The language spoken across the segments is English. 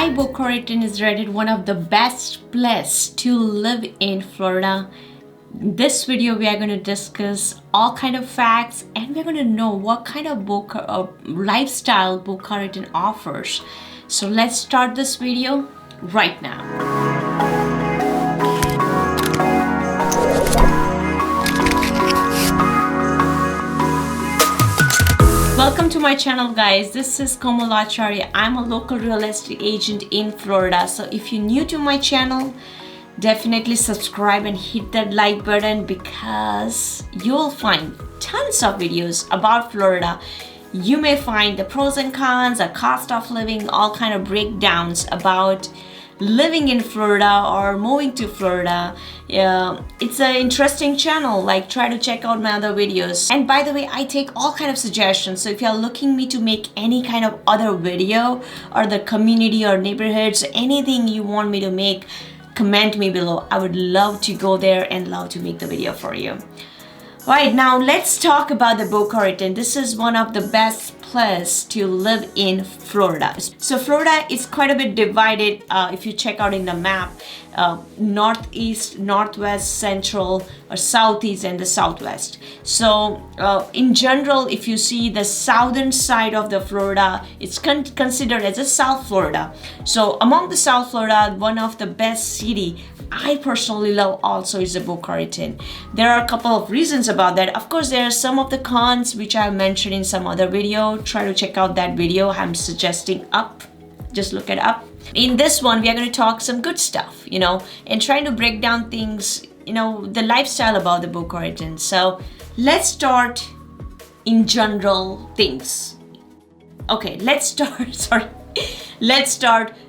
Why Boca Raton is rated one of the best places to live in Florida. In this video, we are going to discuss all kind of facts and we're going to know what kind of lifestyle Boca Raton offers. So let's start this video right now. Welcome to my channel, guys. This is Komal Acharya. I'm a local real estate agent in Florida. So if you're new to my channel, definitely subscribe and hit that like button because you'll find tons of videos about Florida. You may find the pros and cons, the cost of living, all kind of breakdowns about living in Florida or moving to Florida. It's an interesting channel. Like, try to check out my other videos. And by the way, I take all kind of suggestions. So if you're looking me to make any kind of other video or the community or neighborhoods, anything you want me to make, comment me below. I would love to go there and love to make the video for you. Right, now let's talk about the Boca Raton. This is one of the best place to live in Florida. So Florida is quite a bit divided if you check out in the map, northeast, northwest, central, or southeast, and the southwest. So in general, if you see the southern side of the Florida, it's considered as a South Florida. So among the South Florida, one of the best city I personally love also is the Boca Raton. There are a couple of reasons about that. Of course, there are some of the cons which I mentioned in some other video. Try to check out that video. I'm suggesting up. Just look it up. In this one, we are going to talk some good stuff, and trying to break down things, the lifestyle about the Boca Raton. So let's start in general things. Okay, let's start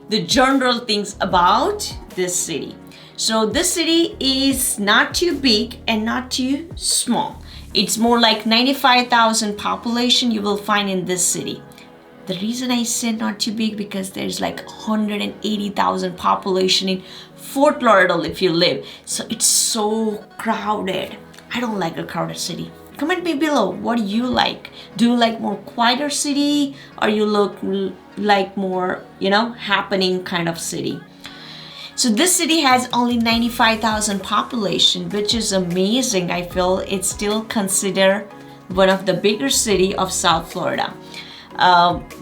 the general things about this city. So this city is not too big and not too small. It's more like 95,000 population you will find in this city. The reason I said not too big because there's like 180,000 population in Fort Lauderdale if you live. So it's so crowded. I don't like a crowded city. Comment me below. What do you like? Do you like more quieter city or you like more, happening kind of city? So this city has only 95,000 population, which is amazing. I feel it's still considered one of the bigger city of South Florida.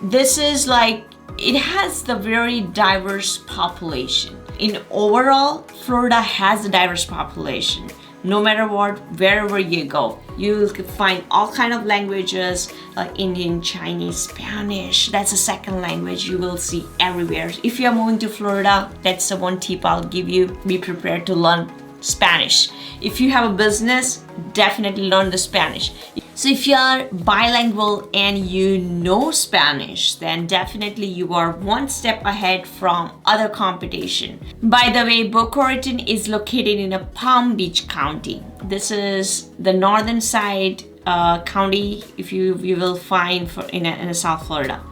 This is it has the very diverse population. In overall, Florida has a diverse population. No matter what, wherever you go, you can find all kind of languages like Indian, Chinese, Spanish. That's a second language you will see everywhere. If you are moving to Florida, that's the one tip I'll give you. Be prepared to learn Spanish. If you have a business, definitely learn the Spanish. So if you are bilingual and you know Spanish, then definitely you are one step ahead from other competition. By the way, Boca Raton is located in a Palm Beach County. This is the northern side county if you will find in South Florida.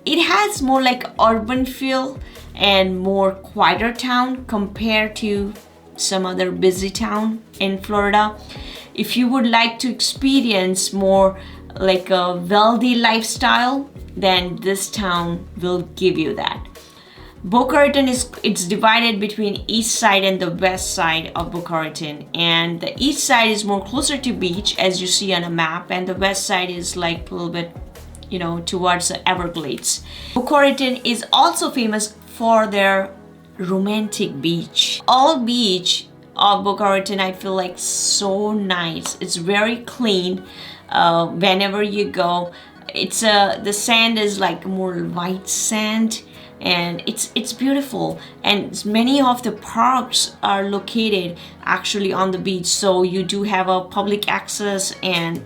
It has more like urban feel and more quieter town compared to some other busy town in Florida. If you would like to experience more like a wealthy lifestyle, then this town will give you that. Boca Raton it's divided between east side and the west side of Boca Raton, and the east side is more closer to beach as you see on a map, and the west side is like a little bit towards the Everglades. Boca Raton is also famous for their romantic beach. All beach of Boca Raton I feel like so nice. It's very clean. Whenever you go, it's the sand is like more white sand and it's beautiful, and many of the parks are located actually on the beach, so you do have a public access, and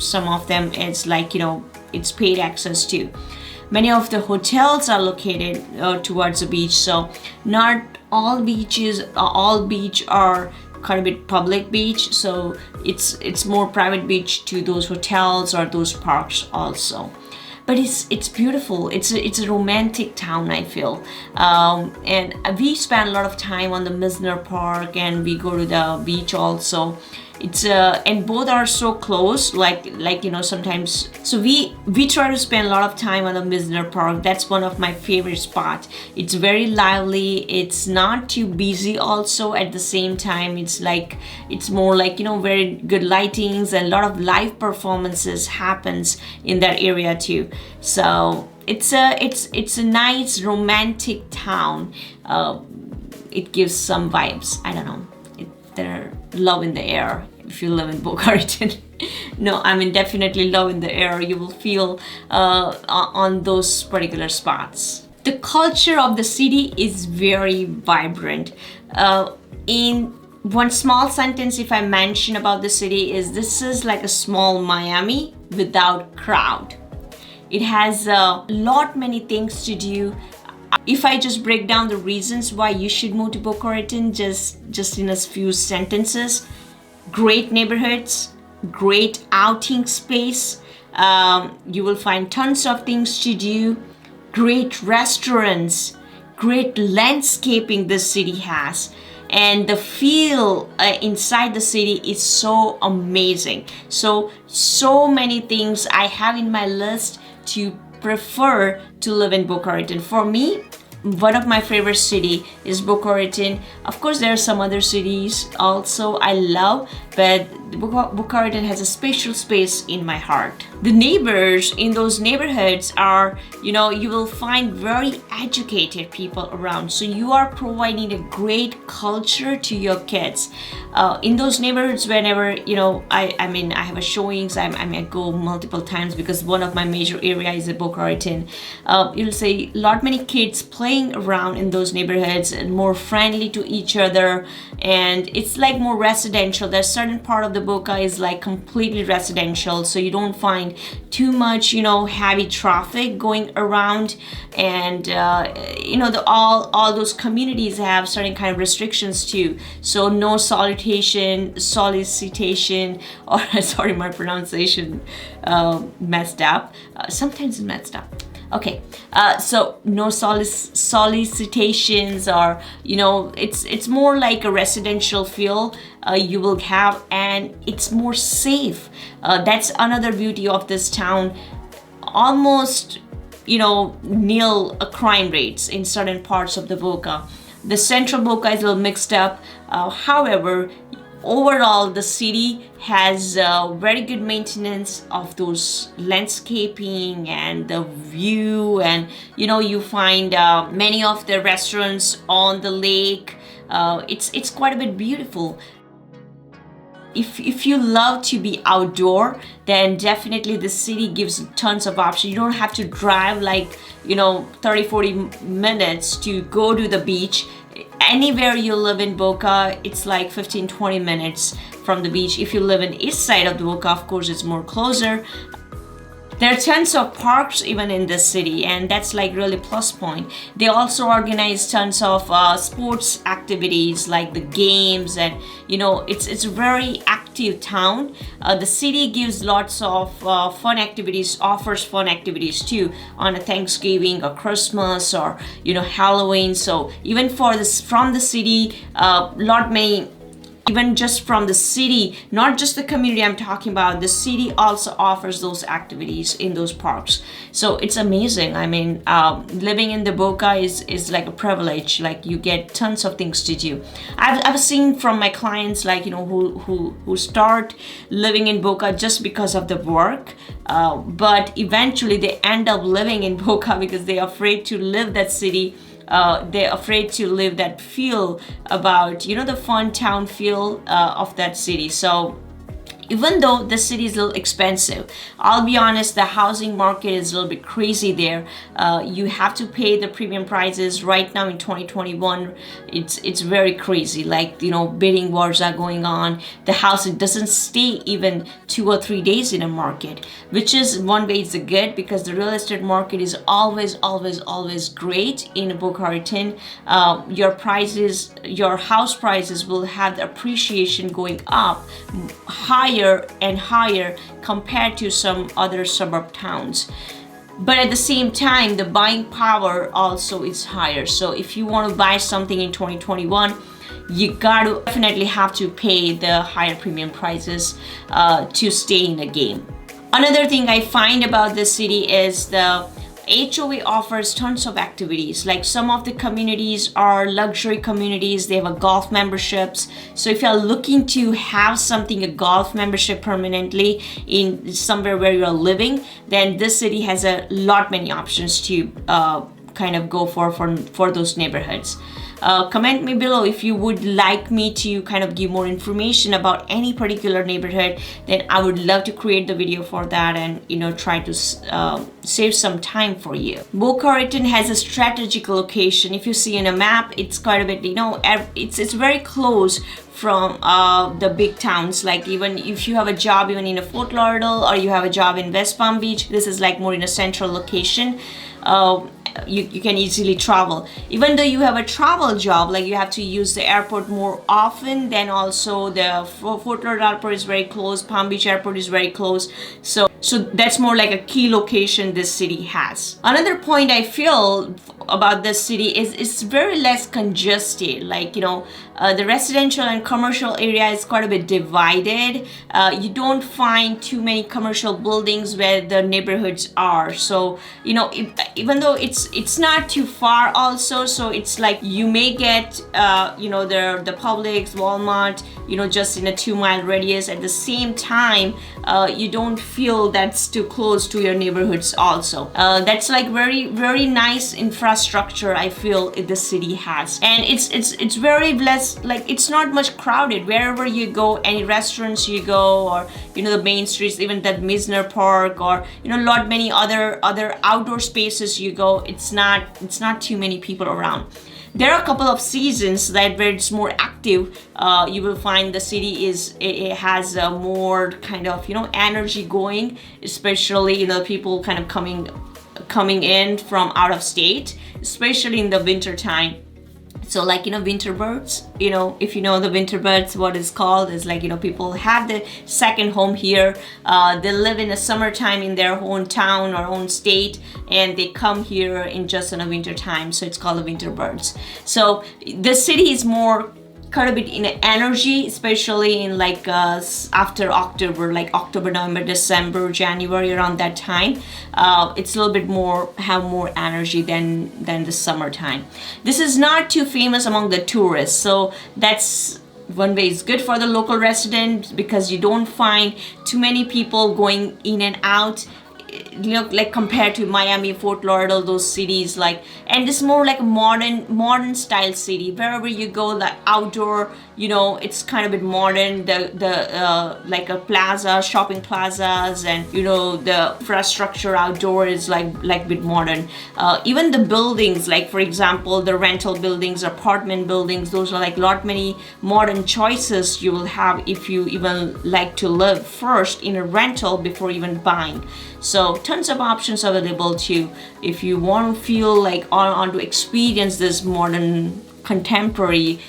some of them it's like it's paid access too. Many of the hotels are located towards the beach, so not all beach are kind of a public beach, so it's more private beach to those hotels or those parks also. But it's beautiful. It's a romantic town, I feel. And we spend a lot of time on the Misner Park, and we go to the beach also. It's and both are so close, like you know, sometimes. So we try to spend a lot of time on the Misner Park. That's one of my favorite spots. It's very lively, it's not too busy also. At the same time, it's more like, you know, very good lightings, and a lot of live performances happens in that area too. So it's a nice romantic town. It gives some vibes, I don't know, there's love in the air if you live in Boca Raton. No, I mean, definitely love in the air you will feel on those particular spots. The culture of the city is very vibrant. In one small sentence, if I mention about the city, is this is like a small Miami without crowd. It has a lot many things to do. If I just break down the reasons why you should move to Boca Raton, just in a few sentences: great neighborhoods, great outing space, you will find tons of things to do, great restaurants, great landscaping this city has, and the feel inside the city is so amazing. So many things I have in my list to prefer to live in Boca Raton. For me, one of my favorite city is Boca Raton. Of course, there are some other cities also I love, but Boca Raton has a special space in my heart. The neighbors in those neighborhoods are, you know, you will find very educated people around. So you are providing a great culture to your kids. In those neighborhoods, whenever, you know, I mean, I have a showings, I go multiple times because one of my major areas is Boca Raton. You'll see many kids playing around in those neighborhoods and more friendly to each other, and it's like more residential. There's certain part of the Boca is like completely residential, so you don't find too much, you know, heavy traffic going around. And you know, all those communities have certain kind of restrictions too. So no solicitation, or sorry, my pronunciation messed up. Sometimes it's messed up. Okay, so no solicitations, or, you know, it's more like a residential feel you will have, and it's more safe. That's another beauty of this town. Almost, you know, nil crime rates in certain parts of the Boca. The central Boca is a little mixed up. However, overall, the city has very good maintenance of those landscaping and the view, and, you know, you find many of the restaurants on the lake. It's quite a bit beautiful. If you love to be outdoor, then definitely the city gives tons of options. You don't have to drive like, you know, 30-40 minutes to go to the beach. Anywhere you live in Boca, it's like 15-20 minutes from the beach. If you live in east side of the Boca, of course, it's more closer. There are tons of parks even in this city, and that's like really plus point. They also organize tons of sports activities like the games, and, you know, it's a very active town. The city gives lots of fun activities, offers fun activities too on a Thanksgiving or Christmas or, you know, Halloween. So even from the city, even just from the city, not just the community I'm talking about, the city also offers those activities in those parks. So it's amazing. I mean, living in the Boca is like a privilege. Like, you get tons of things to do. I've seen from my clients, like, you know, who start living in Boca just because of the work, but eventually they end up living in Boca because they're afraid to live that city. They're afraid to live that feel about, you know, the fun town feel of that city. So even though the city is a little expensive, I'll be honest, the housing market is a little bit crazy there. You have to pay the premium prices right now in 2021. It's very crazy. Like, you know, bidding wars are going on. The house, it doesn't stay even 2 or 3 days in a market, which is one way it's good, because the real estate market is always great in Boca Raton. Your house prices will have the appreciation going up higher and higher compared to some other suburb towns. But at the same time, the buying power also is higher. So if you want to buy something in 2021, you gotta definitely have to pay the higher premium prices to stay in the game. Another thing I find about this city is the HOA offers tons of activities. Like some of the communities are luxury communities, they have a golf memberships. So if you're looking to have something, a golf membership permanently in somewhere where you're living, then this city has a lot many options to kind of go for those neighborhoods. Comment me below if you would like me to kind of give more information about any particular neighborhood. Then I would love to create the video for that and try to save some time for you. Boca Raton has a strategic location. If you see in a map, it's quite a bit, it's very close from the big towns. Like even if you have a job even in a Fort Lauderdale or you have a job in West Palm Beach, this is like more in a central location. You can easily travel. Even though you have a travel job, like you have to use the airport more often, then also the Fort Lauderdale airport is very close, Palm Beach airport is very close. So that's more like a key location this city has. Another point I feel about this city is it's very less congested. Like the residential and commercial area is quite a bit divided. You don't find too many commercial buildings where the neighborhoods are. So even though it's not too far also, so it's like you may get the Publix, Walmart, just in a 2-mile radius. At the same time, you don't feel that's too close to your neighborhoods also. That's like very, very nice infrastructure I feel the city has. And it's very blessed, like it's not much crowded. Wherever you go, any restaurants you go, or the main streets, even that Misner Park, or lot many other outdoor spaces you go, it's not too many people around. There are a couple of seasons where it's more active. You will find the city it has more kind of energy going, especially people kind of coming in from out of state, especially in the winter time. So like winter birds, if the winter birds, what is called is like people have the second home here. They live in the summertime in their own town or own state, and they come here in the winter time, so it's called the winter birds. So the city is more quite a bit in energy, especially in like after October, like October, November, December, January, around that time. It's a little bit have more energy than the summertime. This is not too famous among the tourists, so that's one way. It's good for the local residents because you don't find too many people going in and out, like compared to Miami, Fort Lauderdale, those cities. Like, and it's more like a modern style city. Wherever you go, the outdoor, it's kind of a bit modern. The like a plaza, shopping plazas, and the infrastructure outdoor is like a bit modern. Even the buildings, like for example the rental buildings, apartment buildings, those are like many modern choices you will have if you even like to live first in a rental before even buying. So tons of options available too if you want to feel like on to experience this modern contemporary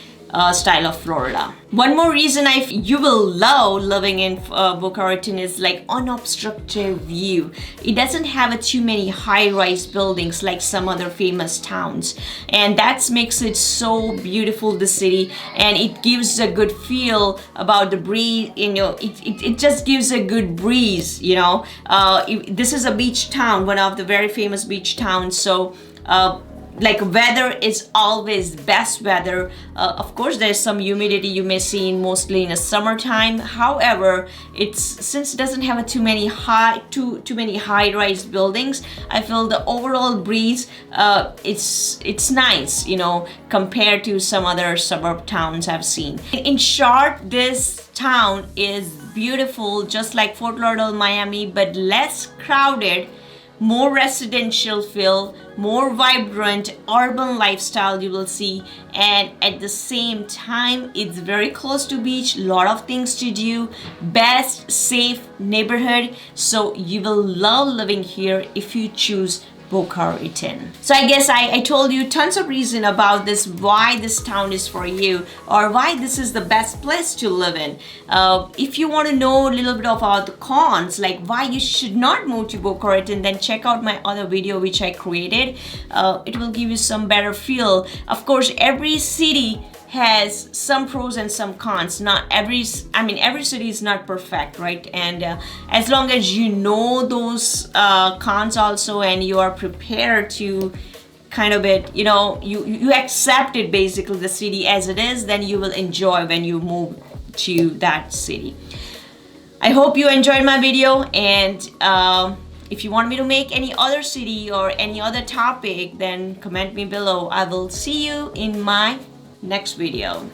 style of Florida. One more reason you will love living in Boca Raton is like unobstructed view. It doesn't have too many high-rise buildings like some other famous towns, and that makes it so beautiful, the city, and it gives a good feel about the breeze. It just gives a good breeze. This is a beach town, one of the very famous beach towns, so like weather is always best weather. Of course there's some humidity you may see mostly in the summertime. However, since it doesn't have too many high-rise buildings, I feel the overall breeze it's nice, compared to some other suburb towns I've seen. In short, this town is beautiful, just like Fort Lauderdale, Miami, but less crowded, more residential feel, more vibrant urban lifestyle you will see, and at the same time it's very close to beach, lot of things to do, best safe neighborhood. So you will love living here if you choose Boca Raton. So I guess I told you tons of reason about this, why this town is for you, or why this is the best place to live in. If you want to know a little bit about the cons, like why you should not move to Boca Raton, then check out my other video which I created. It will give you some better feel. Of course, every city has some pros and some cons. Not every, I mean, every city is not perfect, right? And as long as you know those cons also, and you are prepared to kind of it, you know, you accept it, basically the city as it is, then you will enjoy when you move to that city. I hope you enjoyed my video, and if you want me to make any other city or any other topic, then comment me below. I will see you in my next video.